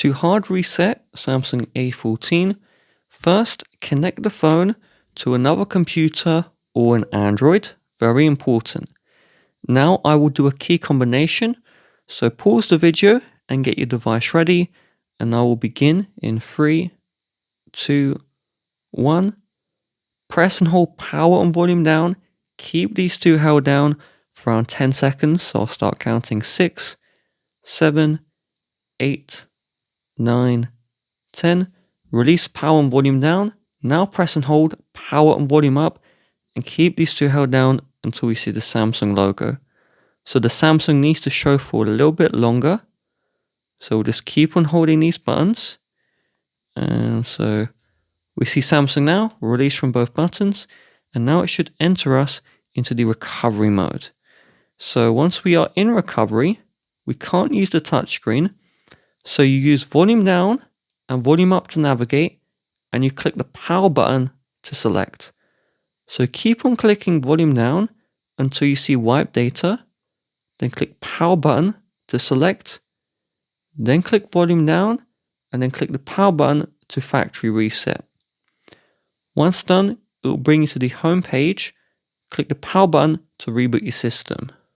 To hard reset Samsung A14, first connect the phone to another computer or an Android, very important. Now I will do a key combination, so pause the video and get your device ready, and I will begin in 3, 2, 1. Press and hold power and volume down, keep these two held down for around 10 seconds, so I'll start counting 6, 7, 8, 9, 10. Release power and volume down. Now press and hold power and volume up and keep these two held down until we see the Samsung logo. So the Samsung needs to show for a little bit longer. So we'll just keep on holding these buttons. And so we see Samsung now, release from both buttons. And now it should enter us into the recovery mode. So once we are in recovery, we can't use the touchscreen. So you use volume down and volume up to navigate, and you click the power button to select. So keep on clicking volume down until you see wipe data, then click power button to select, then click volume down, and then click the power button to factory reset. Once done, it will bring you to the home page. Click the power button to reboot your system.